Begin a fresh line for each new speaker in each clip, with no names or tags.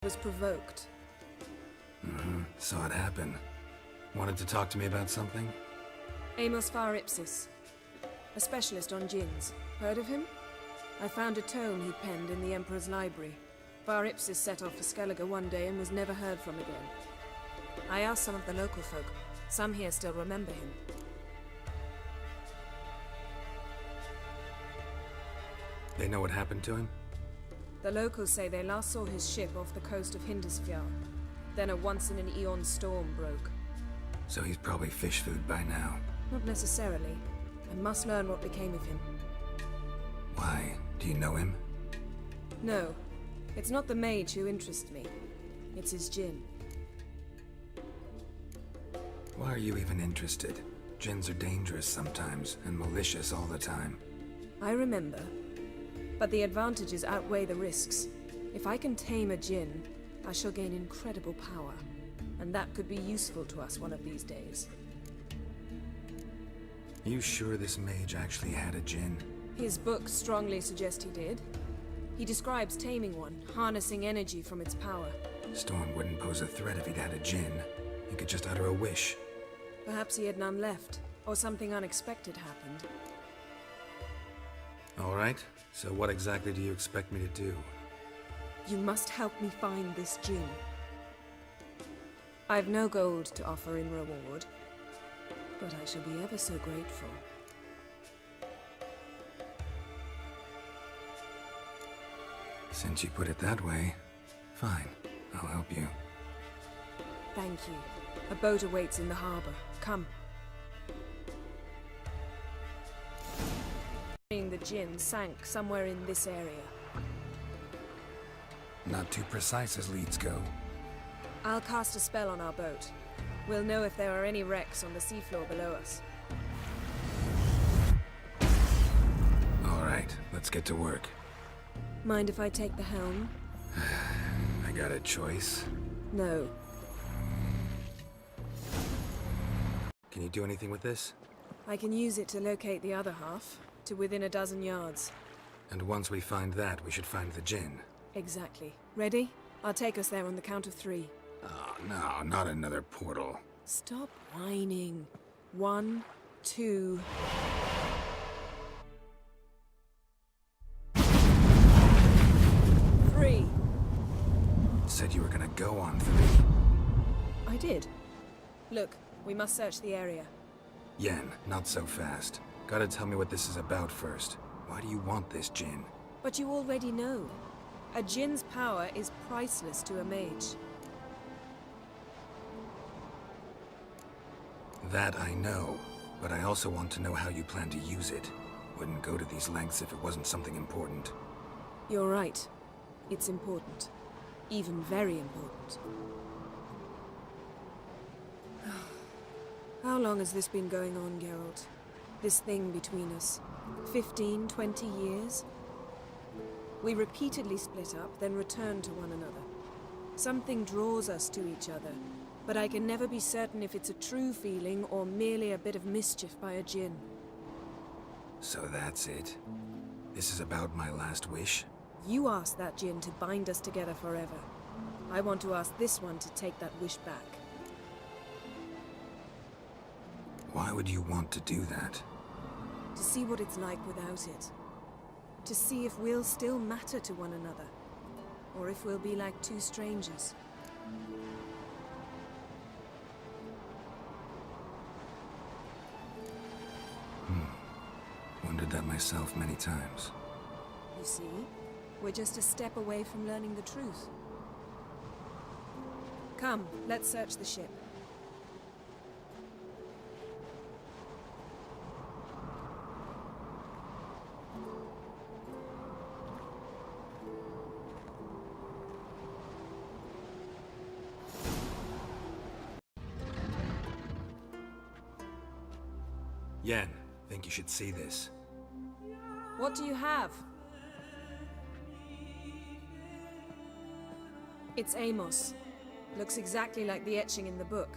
Was provoked.
Saw it happen. Wanted to talk to me about something?
Amos Ipsis, a specialist on djinns. Heard of him? I found a tome he penned in the Emperor's library. Ipsis set off for Skellige one day and was never heard from again. I asked some of the local folk. Some here still remember him.
They know what happened to him?
The locals say they last saw his ship off the coast of Hindisfjall. Then a once-in-an-eon storm broke.
So he's probably fish food by now.
Not necessarily. I must learn what became of him.
Why? Do you know him?
No. It's not the mage who interests me. It's his djinn.
Why are you even interested? Djinns are dangerous sometimes, and malicious all the time.
I remember. But the advantages outweigh the risks. If I can tame a djinn, I shall gain incredible power. And that could be useful to us one of these days.
You sure this mage actually had a djinn?
His books strongly suggest he did. He describes taming one, harnessing energy from its power.
Storm wouldn't pose a threat if he'd had a djinn. He could just utter a wish.
Perhaps he had none left, or something unexpected happened.
All right, so what exactly do you expect me to do?
You must help me find this djinn. I've no gold to offer in reward, but I shall be ever so grateful.
Since you put it that way, fine, I'll help you.
Thank you. A boat awaits in the harbor. Come. The djinn sank somewhere in this area.
Not too precise as leads go.
I'll cast a spell on our boat. We'll know if there are any wrecks on the seafloor below us.
All right, let's get to work.
Mind if I take the helm?
I got a choice.
No.
Can you do anything with this?
I can use it to locate the other half, to within a dozen yards.
And once we find that, we should find the djinn.
Exactly. Ready? I'll take us there on the count of 3.
Oh, no, not another portal.
Stop whining. 1, 2... Three.
Said you were gonna go on 3.
I did. Look, we must search the area.
Yen, not so fast. Gotta tell me what this is about first. Why do you want this djinn?
But you already know. A djinn's power is priceless to a mage.
That I know, but I also want to know how you plan to use it. Wouldn't go to these lengths if it wasn't something important.
You're right. It's important. Even very important. How long has this been going on, Geralt? This thing between us? 15, 20 years? We repeatedly split up, then return to one another. Something draws us to each other, but I can never be certain if it's a true feeling or merely a bit of mischief by a djinn.
So that's it? This is about my last wish?
You asked that djinn to bind us together forever. I want to ask this one to take that wish back.
Why would you want to do that?
To see what it's like without it. To see if we'll still matter to one another. Or if we'll be like two strangers.
Wondered that myself many times.
You see? We're just a step away from learning the truth. Come, let's search the ship.
Yen, think you should see this.
What do you have? It's Amos. Looks exactly like the etching in the book.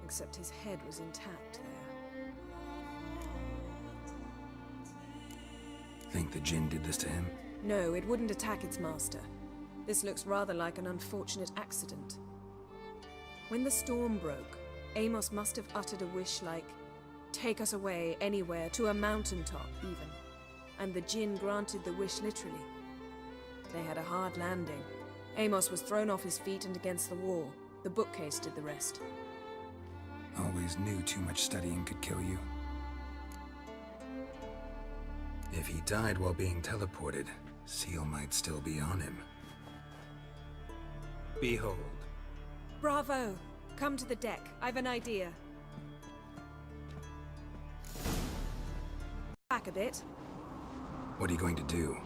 Except his head was intact there.
Think the djinn did this to him?
No, it wouldn't attack its master. This looks rather like an unfortunate accident. When the storm broke, Amos must have uttered a wish like, "Take us away, anywhere, to a mountaintop, even." And the djinn granted the wish literally. They had a hard landing. Amos was thrown off his feet and against the wall. The bookcase did the rest.
Always knew too much studying could kill you. If he died while being teleported, Seal might still be on him. Behold.
Bravo! Come to the deck. I've an idea. Back a bit.
What are you going to do?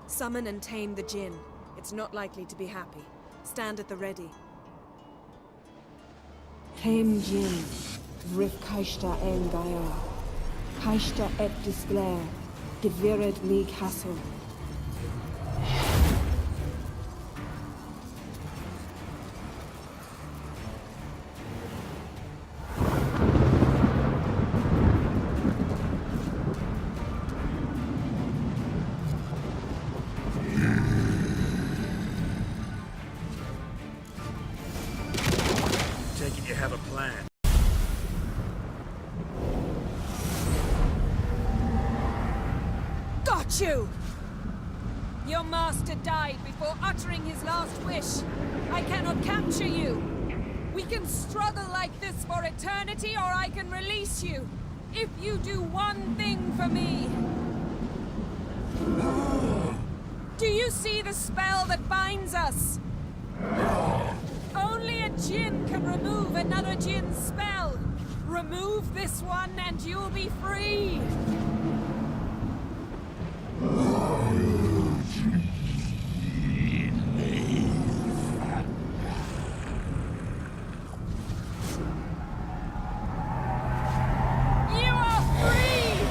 Summon and tame the djinn. It's not likely to be happy. Stand at the ready.
Tame djinn, vrif kaishta en gaia, kaishta et disglair, gevired li castle.
You have a plan.
Got you! Your master died before uttering his last wish. I cannot capture you. We can struggle like this for eternity, or I can release you. If you do one thing for me. Do you see the spell that binds us? Only a djinn can remove another djinn's spell. Remove this one and you'll be free. You are free!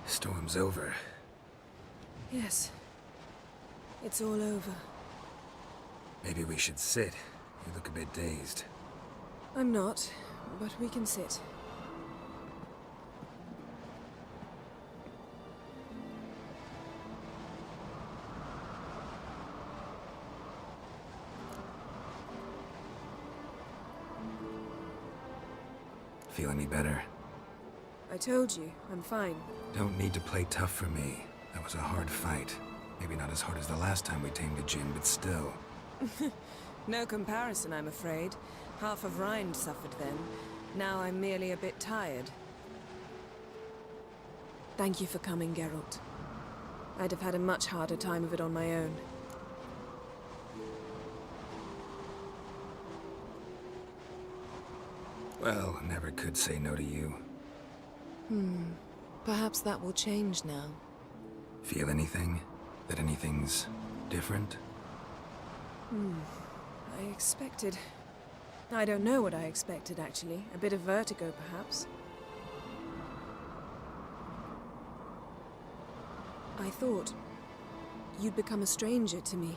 Storm's over.
Yes. It's all over.
Maybe we should sit. You look a bit dazed.
I'm not, but we can sit.
Feel any better?
I told you, I'm fine.
Don't need to play tough for me. That was a hard fight. Maybe not as hard as the last time we tamed a djinn, but still.
No comparison, I'm afraid. Half of Rind suffered then. Now I'm merely a bit tired. Thank you for coming, Geralt. I'd have had a much harder time of it on my own.
Well, never could say no to you.
Perhaps that will change now.
Feel anything? That anything's different?
I expected... I don't know what I expected, actually. A bit of vertigo, perhaps. I thought you'd become a stranger to me.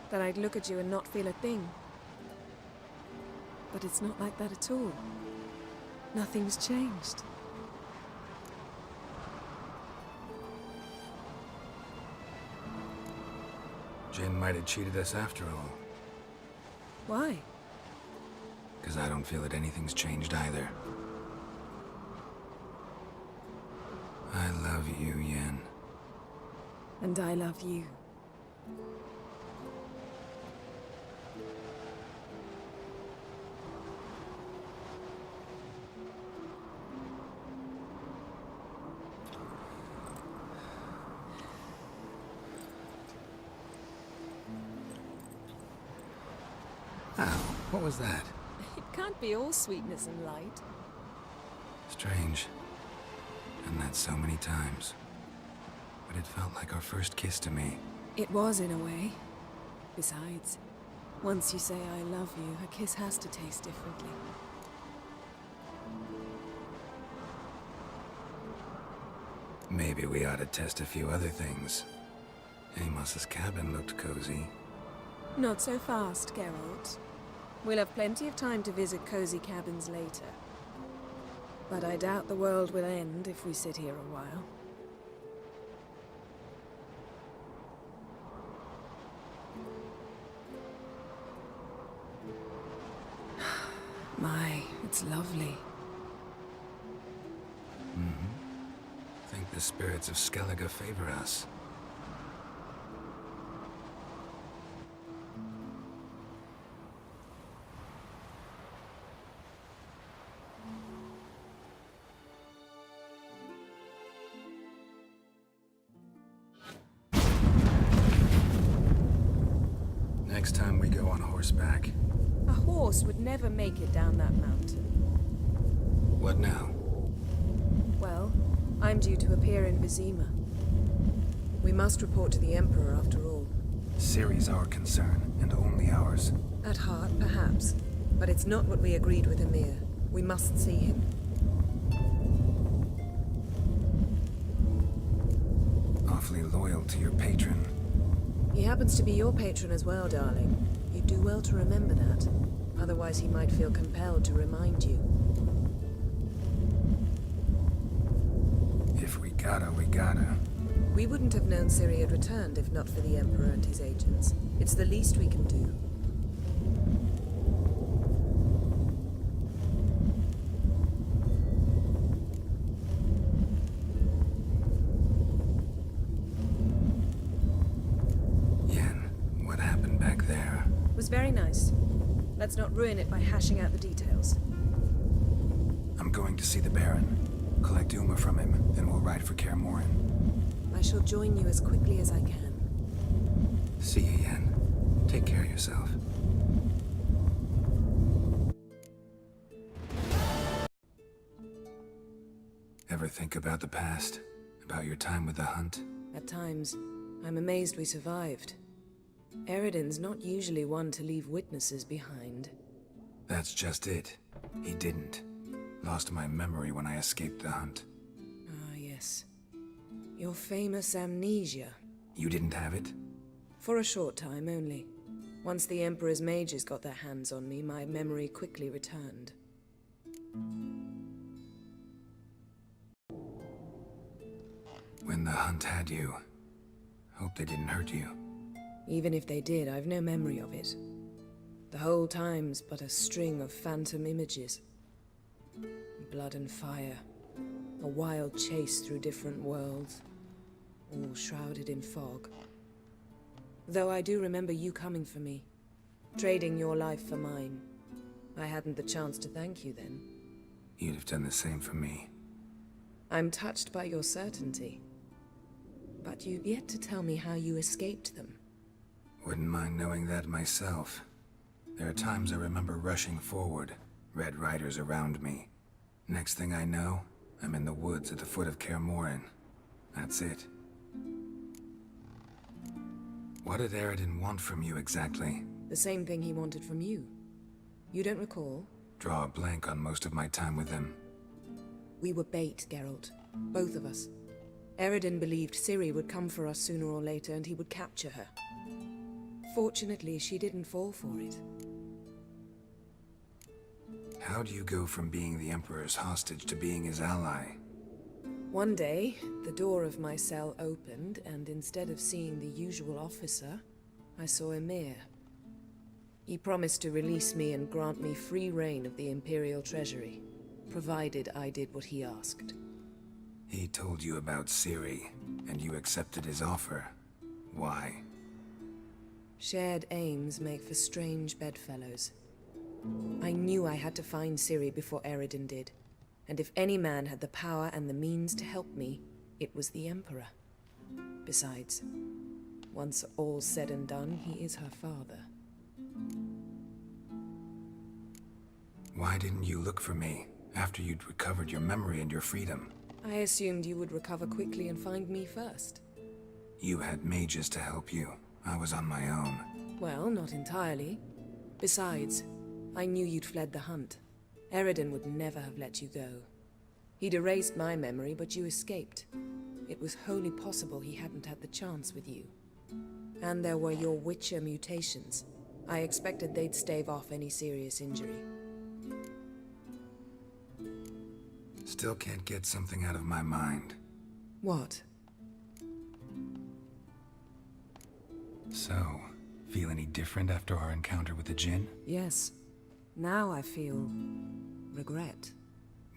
That I'd look at you and not feel a thing. But it's not like that at all. Nothing's changed.
Jinn might have cheated us after all.
Why?
Because I don't feel that anything's changed either. I love you, Yen.
And I love you.
Ow, what was that?
It can't be all sweetness and light.
Strange. Done that so many times. But it felt like our first kiss to me.
It was, in a way. Besides, once you say I love you, a kiss has to taste differently.
Maybe we ought to test a few other things. Amos's cabin looked cozy.
Not so fast, Geralt. We'll have plenty of time to visit cozy cabins later. But I doubt the world will end if we sit here a while. My, it's lovely.
I think the spirits of Skellige favor us. Next time we go on horseback.
A horse would never make it down that mountain.
What now?
Well, I'm due to appear in Vizima. We must report to the Emperor after all.
Ciri's our concern, and only ours.
At heart, perhaps. But it's not what we agreed with Emir. We must see him.
Awfully loyal to your patron.
He happens to be your patron as well, darling. You'd do well to remember that. Otherwise he might feel compelled to remind you.
If we gotta, we gotta.
We wouldn't have known Ciri had returned if not for the Emperor and his agents. It's the least we can do.
Yen, what happened back there?
It was very nice. Let's not ruin it by hashing out the details.
I'm going to see the Baron. Collect Uma from him, then we'll ride for Kaer Morhen.
I shall join you as quickly as I can.
See you, Yen. Take care of yourself. Ever think about the past? About your time with the Hunt?
At times, I'm amazed we survived. Eredin's not usually one to leave witnesses behind.
That's just it. He didn't. Lost my memory when I escaped the Hunt.
Ah, yes. Your famous amnesia.
You didn't have it?
For a short time only. Once the Emperor's mages got their hands on me, my memory quickly returned.
When the Hunt had you, hope they didn't hurt you.
Even if they did, I've no memory of it. The whole time's but a string of phantom images. Blood and fire. A wild chase through different worlds. All shrouded in fog. Though I do remember you coming for me. Trading your life for mine. I hadn't the chance to thank you then.
You'd have done the same for me.
I'm touched by your certainty. But you've yet to tell me how you escaped them.
Wouldn't mind knowing that myself. There are times I remember rushing forward, red riders around me. Next thing I know, I'm in the woods at the foot of Kaer Morhen. That's it. What did Eredin want from you exactly?
The same thing he wanted from you. You don't recall?
Draw a blank on most of my time with him.
We were bait, Geralt. Both of us. Eredin believed Ciri would come for us sooner or later and he would capture her. Fortunately, she didn't fall for it.
How do you go from being the Emperor's hostage to being his ally?
One day, the door of my cell opened, and instead of seeing the usual officer, I saw Emir. He promised to release me and grant me free reign of the Imperial Treasury, provided I did what he asked.
He told you about Ciri, and you accepted his offer. Why?
Shared aims make for strange bedfellows. I knew I had to find Ciri before Eredin did, and if any man had the power and the means to help me, it was the Emperor. Besides, once all's said and done, he is her father.
Why didn't you look for me after you'd recovered your memory and your freedom?
I assumed you would recover quickly and find me first.
You had mages to help you. I was on my own.
Well, not entirely. Besides, I knew you'd fled the Hunt. Eredin would never have let you go. He'd erased my memory, but you escaped. It was wholly possible he hadn't had the chance with you. And there were your Witcher mutations. I expected they'd stave off any serious injury.
Still can't get something out of my mind.
What?
So, feel any different after our encounter with the Djinn?
Yes. Now I feel... regret.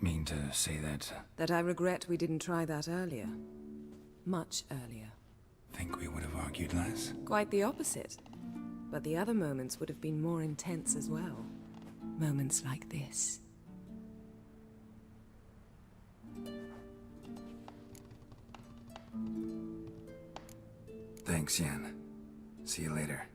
Mean to say that...
That I regret we didn't try that earlier. Much earlier.
Think we would have argued less?
Quite the opposite. But the other moments would have been more intense as well. Moments like this.
Thanks, Yen. See you later.